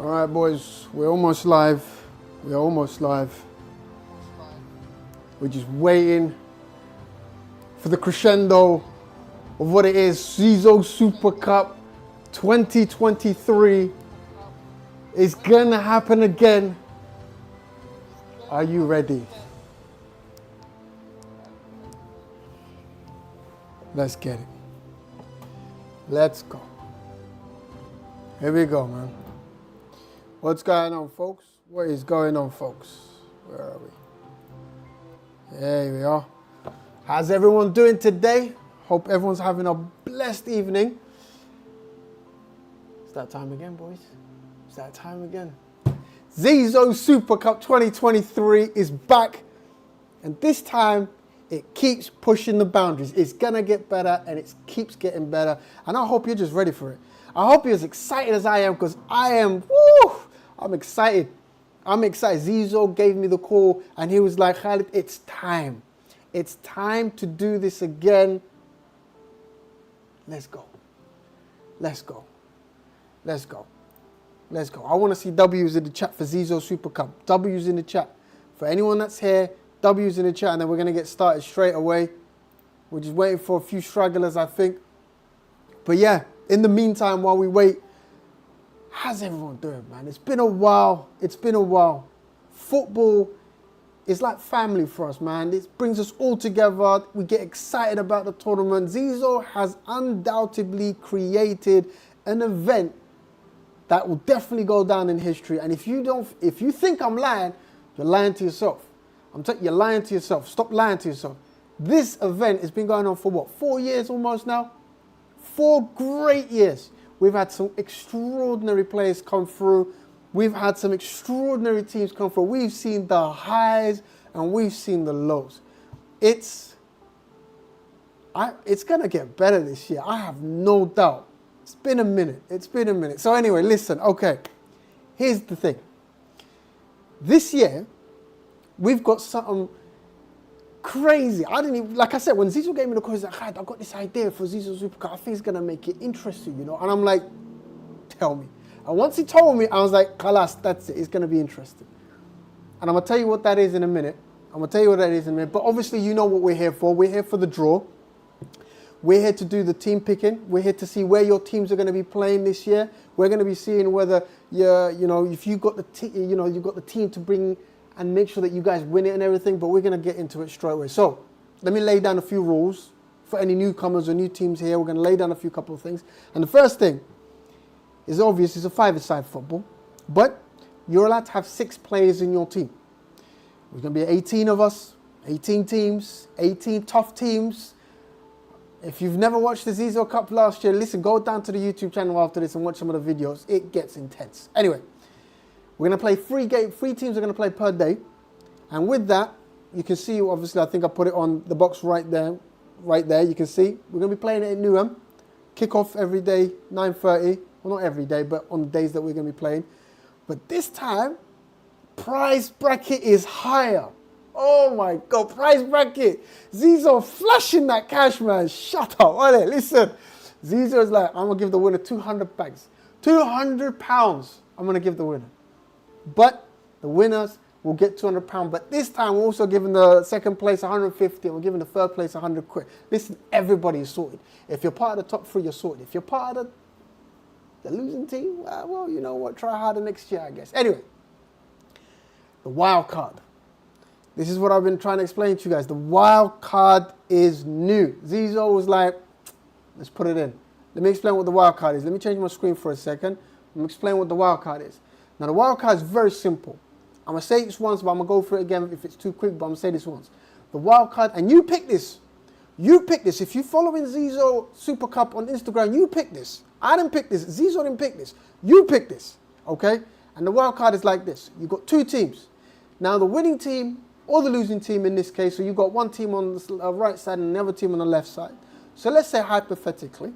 All right, boys, we're almost live. We're almost live. We're just waiting for the crescendo of what it is. ZEZO Super Cup 2023 is gonna happen again. Are you ready? Let's get it. Let's go. Here we go, man. What's going on, folks? What is going on, folks? Where are we? There we are. How's everyone doing today? Hope everyone's having a blessed evening. It's that time again, boys. It's that time again. ZEZO Super Cup 2023 is back. And this time, it keeps pushing the boundaries. It's going to get better, and it keeps getting better. And I hope you're just ready for it. I hope you're as excited as I am, because I am, woo! I'm excited. I'm excited. ZEZO gave me the call, and he was like, Khalid, it's time. It's time to do this again. Let's go. Let's go. Let's go. Let's go. I want to see W's in the chat for ZEZO Super Cup. W's in the chat. For anyone that's here, W's in the chat, and then we're going to get started straight away. We're just waiting for a few stragglers, I think. But yeah, in the meantime, while we wait, how's everyone doing, man? It's been a while. It's been a while. Football is like family for us, man. It brings us all together. We get excited about the tournament. ZEZO has undoubtedly created an event that will definitely go down in history. And if you think I'm lying, you're lying to yourself. You're lying to yourself. Stop lying to yourself. This event has been going on for what, 4 years almost now? 4 great years. We've had some extraordinary players come through. We've had some extraordinary teams come through. We've seen the highs and we've seen the lows. It's going to get better this year. I have no doubt. It's been a minute. It's been a minute. So anyway, listen. Okay, here's the thing. This year, we've got something crazy. I didn't even, like I said, when ZEZO gave me the call, he's like, I've got this idea for ZEZO Super Cup. I think it's going to make it interesting, you know? And I'm like, tell me. And once he told me, I was like, Kalas, that's it. It's going to be interesting. And I'm going to tell you what that is in a minute. But obviously, you know what we're here for. We're here for the draw. We're here to do the team picking. We're here to see where your teams are going to be playing this year. We're going to be seeing whether if you've got you've got the team to bring and make sure that you guys win it and everything. But we're going to get into it straight away. So let me lay down a few rules for any newcomers or new teams here. We're going to lay down a few couple of things. And the first thing is obvious. It's a 5-a-side football, but you're allowed to have 6 players in your team. There's going to be 18 of us, 18 teams, 18 tough teams. If you've never watched the ZEZO Cup last year, listen, go down to the YouTube channel after this and watch some of the videos. It gets intense. Anyway, we're going to play 3 teams are going to play per day. And with that, you can see, obviously, I think I put it on the box right there. Right there, you can see. We're going to be playing it in Newham. Kick-off every day, 9:30. Well, not every day, but on the days that we're going to be playing. But this time, prize bracket is higher. Oh my God, prize bracket. ZEZO flashing that cash, man. Shut up. Right, listen. ZEZO is like, I'm going to give the winner 200 bags. £200 I'm going to give the winner. But the winners will get £200. But this time, we're also giving the second place 150 and we're giving the third place 100 quid. Listen, everybody is sorted. If you're part of the top 3, you're sorted. If you're part of the losing team, well, you know what? Try harder next year, I guess. Anyway, the wild card. This is what I've been trying to explain to you guys. The wild card is new. ZEZO was like, let's put it in. Let me explain what the wild card is. Let me change my screen for a second. Let me explain what the wild card is. Now, the wild card is very simple. I'm going to say this once, but I'm going to go through it again if it's too quick, but I'm going to say this once. The wild card, and you pick this. You pick this. If you're following ZEZO Super Cup on Instagram, you pick this. I didn't pick this. ZEZO didn't pick this. You pick this, okay? And the wild card is like this. You've got 2 teams. Now, the winning team or the losing team in this case, so you've got one team on the right side and another team on the left side. So let's say hypothetically,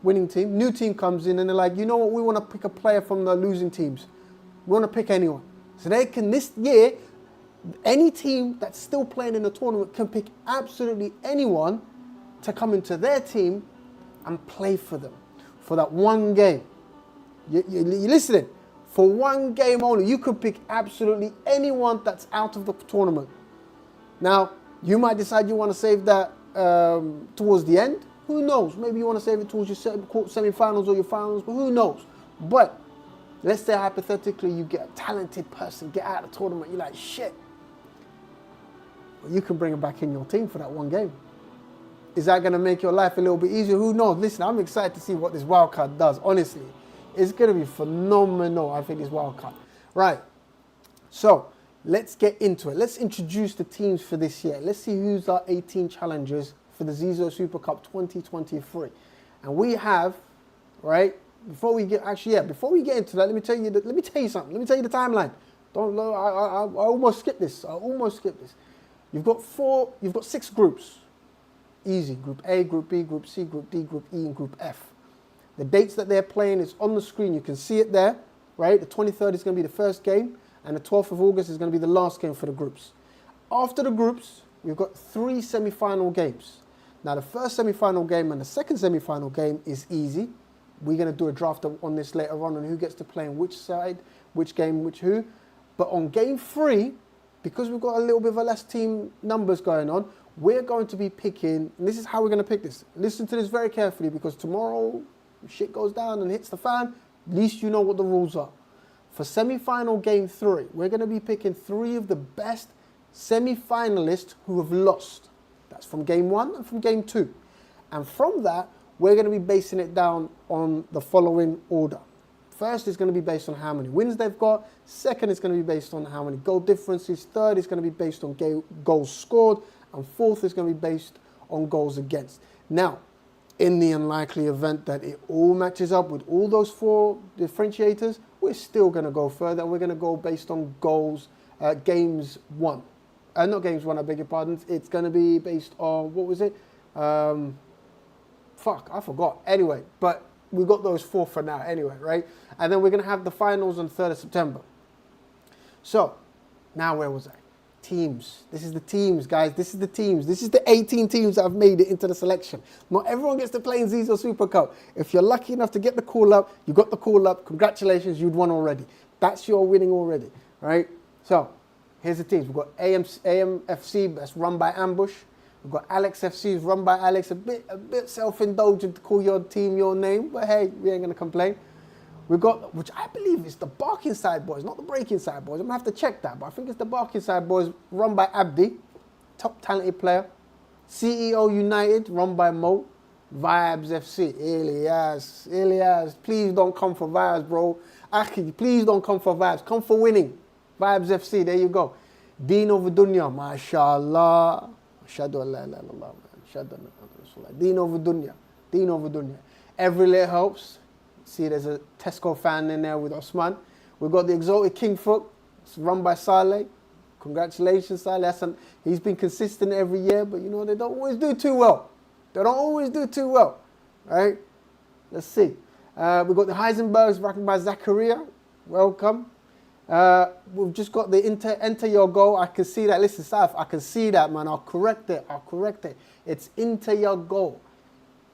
winning team, new team comes in and they're like, you know what, we want to pick a player from the losing teams. We want to pick anyone. So they can, this year, any team that's still playing in the tournament can pick absolutely anyone to come into their team and play for them for that one game. You're listening? For one game only, you could pick absolutely anyone that's out of the tournament. Now, you might decide you want to save that towards the end. Who knows? Maybe you want to save it towards your semi-finals or your finals, but who knows? But let's say hypothetically you get a talented person, get out of the tournament, you're like, shit. Well, you can bring him back in your team for that one game. Is that going to make your life a little bit easier? Who knows? Listen, I'm excited to see what this wildcard does, honestly. It's going to be phenomenal, I think, this wildcard. Right, so let's get into it. Let's introduce the teams for this year. Let's see who's our 18 challengers for the ZEZO Super Cup 2023. And we have, right, before we get into that, let me tell you something. Let me tell you the timeline. I almost skipped this. You've got 6 groups. Easy. Group A, Group B, Group C, Group D, Group E, and Group F. The dates that they're playing is on the screen. You can see it there, right? The 23rd is going to be the first game, and the 12th of August is going to be the last game for the groups. After the groups, we've got 3 semi-final games. Now, the first semi-final game and the second semi-final game is easy. We're going to do a draft on this later on who gets to play on which side, which game, which who. But on game 3, because we've got a little bit of a less team numbers going on, we're going to be picking, and this is how we're going to pick this. Listen to this very carefully, because tomorrow, if shit goes down and hits the fan, at least you know what the rules are. For semi-final game 3, we're going to be picking 3 of the best semi-finalists who have lost. That's from game 1 and from game 2. And from that, we're going to be basing it down on the following order. First is going to be based on how many wins they've got. Second is going to be based on how many goal differences. Third is going to be based on goals scored. And fourth is going to be based on goals against. Now, in the unlikely event that it all matches up with all those 4 differentiators, we're still going to go further. We're going to go based on goals, games won. Not games won, I beg your pardon. It's going to be based on, what was it? I forgot. Anyway, but we've got those 4 for now anyway, right? And then we're going to have the finals on 3rd of September. So, now where was I? Teams. This is the teams, guys. This is the teams. This is the 18 teams that have made it into the selection. Not everyone gets to play in ZEZO Super Cup. If you're lucky enough to get the call up, you got the call up. Congratulations, you'd won already. That's your winning already, right? So, here's the teams. We've got AMFC, that's run by Ambush. We've got Alex FC, run by Alex. A bit self-indulgent to call your team your name, but hey, we ain't gonna complain. We've got, which I believe is the Barking Side Boys, not the Breaking Side Boys. I'm gonna have to check that, but I think it's the Barking Side Boys, run by Abdi, top talented player. CEO United, run by Mo. Vibes FC, Elias, please don't come for vibes, bro. Aki, please don't come for vibes, come for winning. Vibes FC, there you go. Dino Vidunya, mashallah. Shadu Allah, man. Dino Vidunya. Every little helps. See, there's a Tesco fan in there with Osman. We've got the Exotic King Foot. It's run by Saleh. Congratulations, Saleh. He's been consistent every year, but you know, they don't always do too well. Right? Let's see. We've got the Heisenbergs run by Zakaria. Welcome. We've just got the enter your goal. I can see that. Listen, Saf, I can see that, man. I'll correct it. It's enter your goal.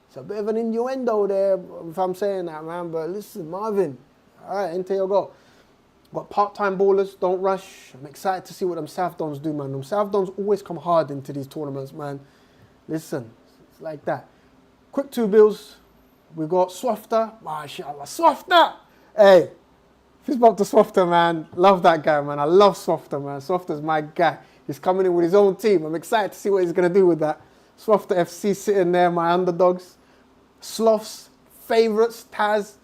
It's a bit of an innuendo there if I'm saying that, man. But listen, Marvin. All right, enter your goal. Got part-time ballers. Don't rush. I'm excited to see what them South Dons do, man. Them South Dons always come hard into these tournaments, man. Listen, it's like that. Quick 2 bills. We've got Swafter. MashaAllah. Swafter! Hey. Fist bump to Swafter, man. Love that guy, man. I love Swafter, man. Swafter's my guy. He's coming in with his own team. I'm excited to see what he's going to do with that. Swafter FC sitting there, my underdogs. Sloths, favourites, Taz.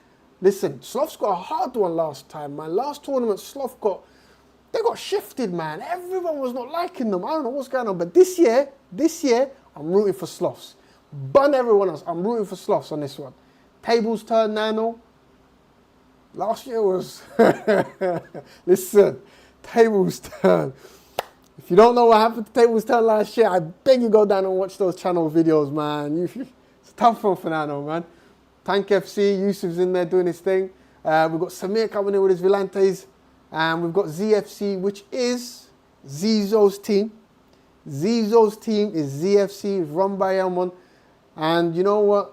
Listen, Sloths got a hard one last time, man. Last tournament, they got shifted, man. Everyone was not liking them. I don't know what's going on. But this year, I'm rooting for Sloths. Bun everyone else. I'm rooting for Sloths on this one. Tables turn, Nano. Last year was, listen, Tables turn. If you don't know what happened to Tables turn last year, I beg you go down and watch those channel videos, man. It's a tough one for Nano, man. Tank FC, Yusuf's in there doing his thing. We've got Samir coming in with his Volantes. And we've got ZFC, which is ZEZO's team. ZEZO's team is ZFC, it's run by Elmon. And you know what?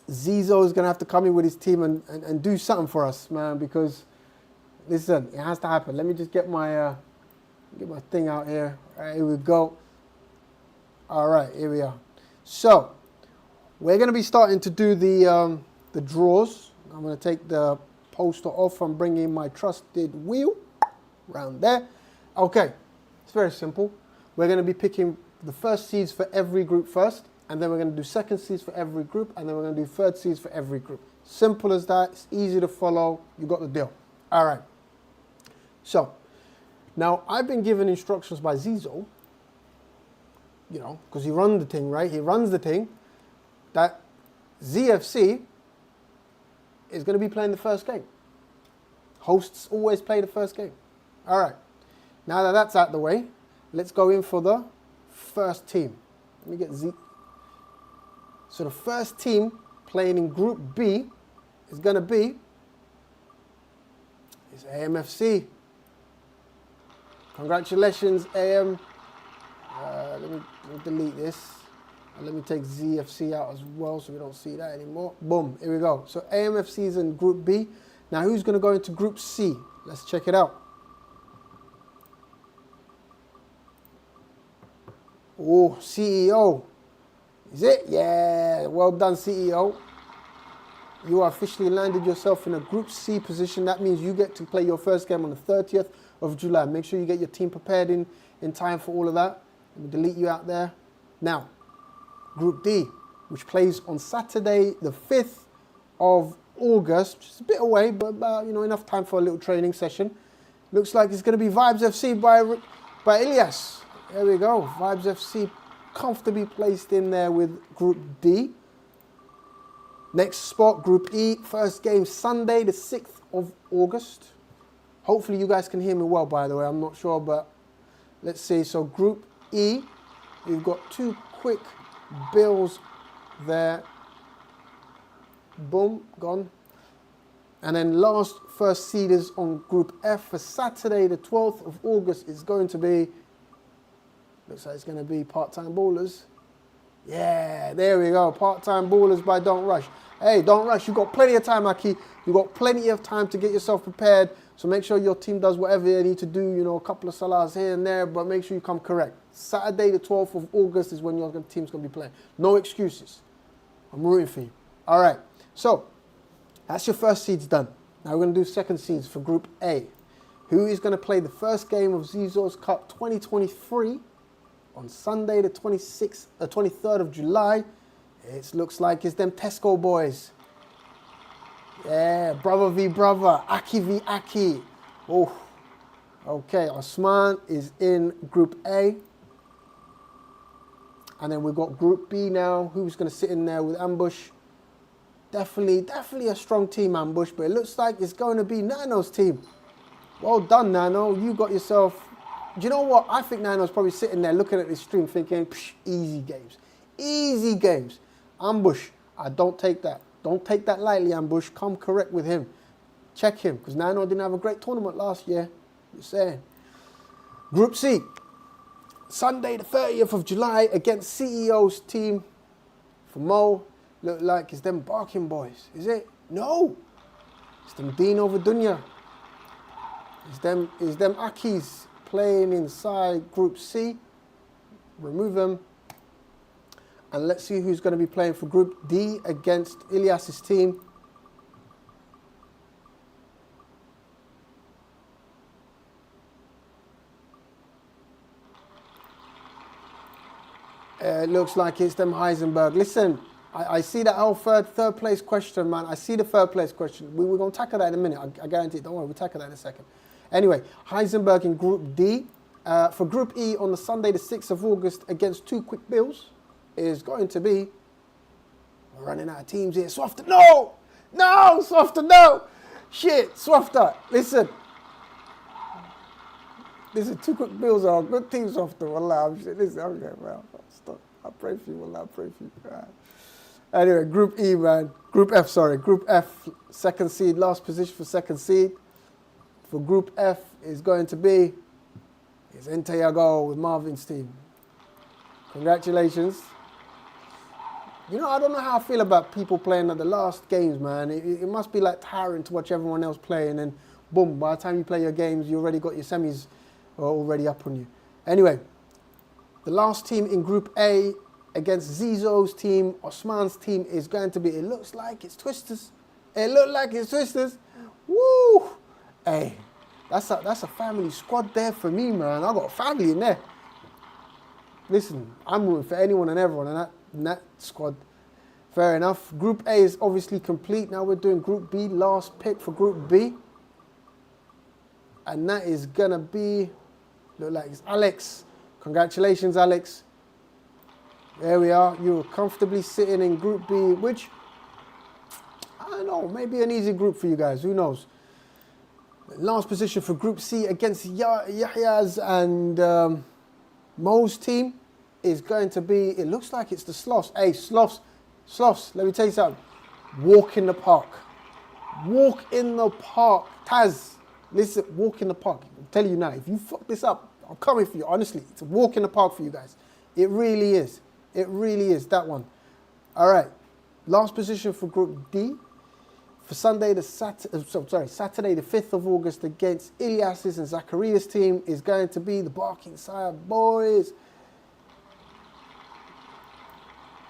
ZEZO is going to have to come in with his team and do something for us, man, because Listen, it has to happen. Let me just get my thing out here. All right, here we go. All right, here we are. So we're going to be starting to do the draws. I'm going to take the poster off. I'm bringing my trusted wheel around there. Okay, it's very simple. We're going to be picking the first seeds for every group first, and then we're going to do second seeds for every group, and then we're going to do third seeds for every group. Simple as that. It's easy to follow. You got the deal. All right. So now I've been given instructions by ZEZO, you know, because he runs the thing, right? He runs the thing, that ZFC is going to be playing the first game. Hosts always play the first game. All right. Now that that's out the way, let's go in for the first team. Let me get Z. So the first team playing in Group B is going to be AMFC. Congratulations, AM. Let me delete this. And let me take ZFC out as well so we don't see that anymore. Boom, here we go. So AMFC is in Group B. Now who's going to go into Group C? Let's check it out. Oh, CEO. Is it? Yeah, well done, CEO. You are officially landed yourself in a Group C position. That means you get to play your first game on the 30th of July. Make sure you get your team prepared in time for all of that. Let me delete you out there. Now, Group D, which plays on Saturday, the 5th of August, which is a bit away, but about, you know, enough time for a little training session. Looks like it's going to be Vibes FC by Ilyas. There we go. Vibes FC comfortably placed in there with Group D. Next spot, Group E. First game Sunday, the 6th of August. Hopefully you guys can hear me well, by the way. I'm not sure, but let's see. So Group E, we've got two quick bills there. Boom, gone. And then last first seeders on Group F for Saturday, the 12th of August is going to be, looks like it's going to be Part-Time Ballers. Yeah, there we go. Part-Time Ballers by Don't Rush. Hey, Don't Rush. You've got plenty of time, Aki. You've got plenty of time to get yourself prepared. So make sure your team does whatever they need to do. You know, a couple of salahs here and there, but make sure you come correct. Saturday, the 12th of August is when your team's going to be playing. No excuses. I'm rooting for you. All right. So that's your first seeds done. Now we're going to do second seeds for Group A. Who is going to play the first game of ZEZO's Cup 2023 on Sunday, the 23rd of July. It looks like it's them Tesco boys. Yeah, brother v brother, Aki v Aki. Oh, okay. Osman is in Group A. And then we've got Group B now. Who's going to sit in there with Ambush? Definitely a strong team, Ambush, but it looks like it's going to be Nano's team. Well done, Nano. You got yourself... Do you know what? I think Nano's probably sitting there looking at this stream thinking, easy games. Easy games. Ambush, I don't take that. Don't take that lightly, Ambush. Come correct with him. Check him, because Nano didn't have a great tournament last year. Just saying. Group C. Sunday, the 30th of July against CEO's team. For Mo, look like it's them Barking boys. Is it? No. It's them Dino Vidunya. It's them Akis playing inside Group C. Remove them. And let's see who's going to be playing for Group D against Ilyas's team. It looks like it's them Heisenberg. Listen, I see that whole third place question, man. I see the third place question. We're going to tackle that in a minute. I guarantee it. Don't worry, we'll tackle that in a second. Anyway, Heisenberg in Group D. For Group E on the Sunday, the 6th of August against two quick bills is going to be... We're running out of teams here. Swafter, no! No, Swafter, no! Shit, Swafter, listen. Listen, two quick bills are a good team, Swafter. Wallah, listen, okay, well, stop. I pray for you, Wallah, I pray for you. Right. Anyway, Group E, man. Group F, second seed, last position for second seed. For Group F is going to be Entayago with Marvin's team. Congratulations. You know, I don't know how I feel about people playing at the last games, man. It must be like tiring to watch everyone else play, and then boom, by the time you play your games, you already got your semis already up on you. Anyway, the last team in Group A against ZEZO's team, Osman's team, is going to be, it looks like it's Twisters. It looks like it's Twisters. Woo! Hey, that's a family squad there for me, man. I got a family in there. Listen, I'm rooting for anyone and everyone in that squad. Fair enough. Group A is obviously complete. Now we're doing Group B, last pick for Group B. And that is going to be, look like it's Alex. Congratulations, Alex. There we are. You're comfortably sitting in Group B, which, I don't know, maybe an easy group for you guys. Who knows? Last position for Group C against Yahya's and Mo's team is going to be, it looks like it's the Sloths. Hey, Sloths, let me tell you something. Walk in the park. Walk in the park. Taz, listen, walk in the park. I'm telling you now, if you fuck this up, I'm coming for you, honestly. It's a walk in the park for you guys. It really is. It really is, that one. All right, last position for Group D. For Saturday the 5th of August against Ilyas's and Zachariah's team is going to be the Barking Sire boys.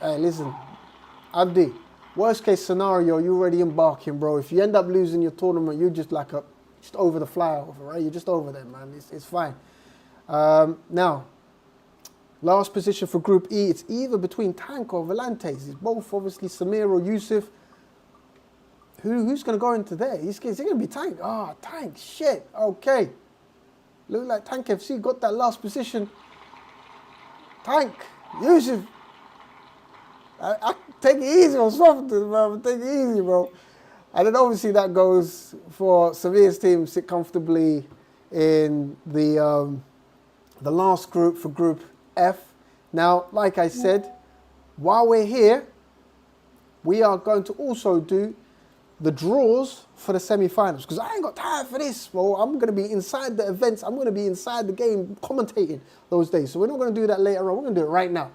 Hey, listen, Abdi, worst case scenario, you're already embarking, bro. If you end up losing your tournament, you're just like just over the flyover, right? You're just over there, man. It's fine. Now, last position for Group E, it's either between Tank or Volantes. It's both obviously Samir or Yusuf. Who's going to go into there? It's going to be Tank. Ah, oh, Tank, shit. Okay. Look like Tank FC got that last position. Tank, Yusuf. I take it easy on Swaffington, man. Take it easy, bro. And then obviously that goes for Samir's team, sit comfortably in the last group for Group F. Now, like I said, while we're here, we are going to also do the draws for the semi-finals, because I ain't got time for this, bro. I'm going to be inside the events. I'm going to be inside the game commentating those days. So we're not going to do that later on. We're going to do it right now.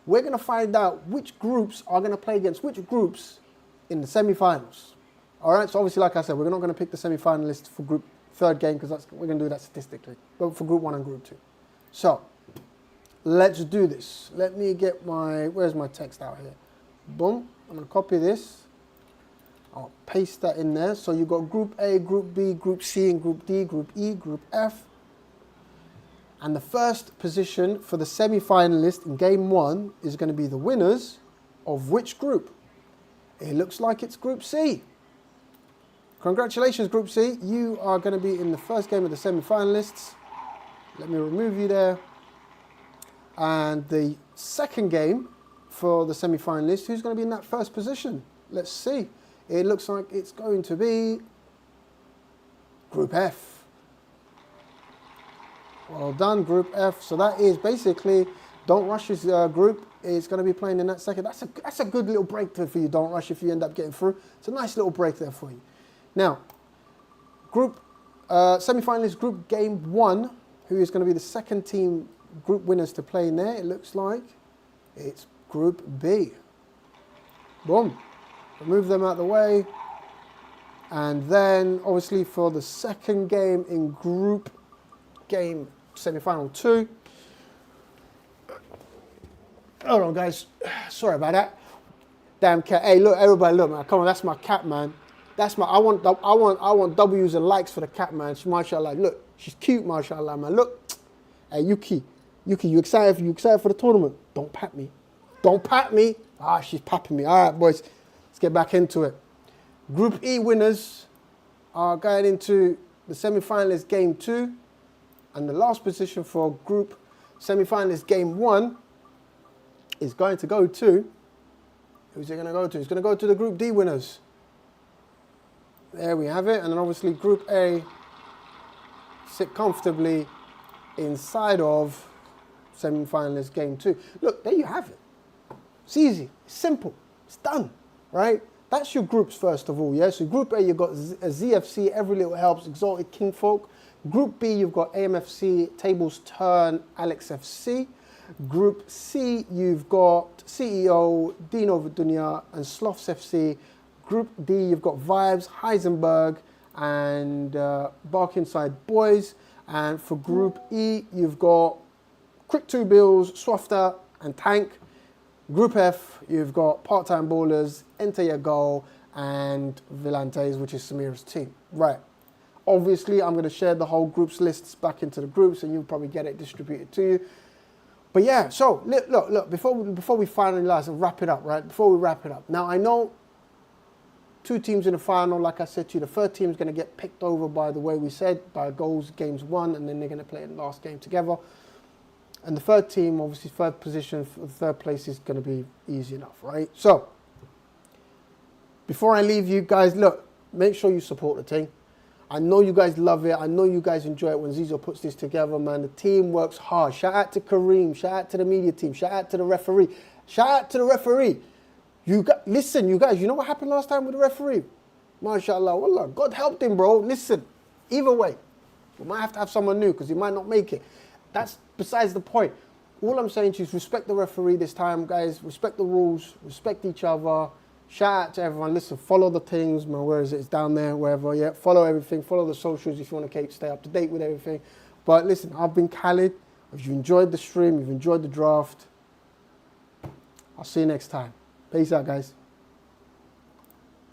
We're going to find out which groups are going to play against which groups in the semi-finals. All right, so obviously, like I said, we're not going to pick the semi-finalists for Group third game, because we're going to do that statistically, but for Group 1 and Group 2. So let's do this. Let me get where's my text out here? Boom. I'm going to copy this. I'll paste that in there. So you've got Group A, Group B, Group C, and Group D, Group E, Group F. And the first position for the semi-finalist in Game 1 is going to be the winners of which group? It looks like it's Group C. Congratulations, Group C. You are going to be in the first game of the semi-finalists. Let me remove you there. And the second game for the semi-finalists, who's going to be in that first position? Let's see. It looks like it's going to be Group F. Well done, Group F. So that is basically Don't Rush's group is going to be playing in that second. That's a good little break there for you, Don't Rush, if you end up getting through. It's a nice little break there for you. Now, semi-finalist Group Game 1, who is going to be the second team group winners to play in there, it looks like it's Group B. Boom. Move them out of the way. And then, obviously, for the second game in Group Game Semi-Final 2. Hold on, guys. Sorry about that. Damn cat. Hey, look, everybody, look, man. Come on, that's my cat, man. That's my. I want W's and likes for the cat, man. She, mashallah. Look, she's cute, mashallah, man. Look. Hey, Yuki, you excited? You excited for the tournament? Don't pat me. Don't pat me. Ah, she's papping me. All right, boys. Let's get back into it. Group E winners are going into the semi-finalist Game 2. And the last position for Group semi-finalist Game 1 is going to go to... Who's it going to go to? It's going to go to the Group D winners. There we have it. And then obviously Group A sit comfortably inside of semi-finalist Game 2. Look, there you have it. It's easy. It's simple. It's done, right? That's your groups, first of all, yeah? So Group A, you've got ZFC, Every Little Helps, Exalted Kingfolk. Group B, you've got AMFC, Tables Turn, Alex FC. Group C, you've got CEO, Dino Dunya, and Sloths FC. Group D, you've got Vibes, Heisenberg, and Barkinside Boys. And for Group E, you've got Quick Two Bills, Swafter and Tank. Group F, you've got Part-Time Ballers, Enter Your Goal, and Villantes, which is Samira's team. Right. Obviously, I'm going to share the whole groups lists back into the groups, and you'll probably get it distributed to you. But yeah, so look, before we finalize and wrap it up, right? Before we wrap it up. Now, I know 2 teams in the final, like I said to you, the third team is going to get picked over by the way we said, by goals, games won, and then they're going to play the last game together. And the third team, obviously, third position, third place is going to be easy enough, right? So, before I leave you guys, look, make sure you support the team. I know you guys love it. I know you guys enjoy it when ZEZO puts this together, man. The team works hard. Shout out to Kareem. Shout out to the media team. Shout out to the referee. Shout out to the referee. Listen, you guys, you know what happened last time with the referee? MashaAllah, wallah, God helped him, bro. Listen, either way, we might have to have someone new because he might not make it. That's besides the point. All I'm saying to you is respect the referee this time, guys. Respect the rules. Respect each other. Shout out to everyone. Listen, follow the things, man. Where is it? It's down there, wherever. Yeah, follow everything. Follow the socials if you want to stay up to date with everything. But listen, I've been Khalid. If you enjoyed the stream, you've enjoyed the draft, I'll see you next time. Peace out, guys.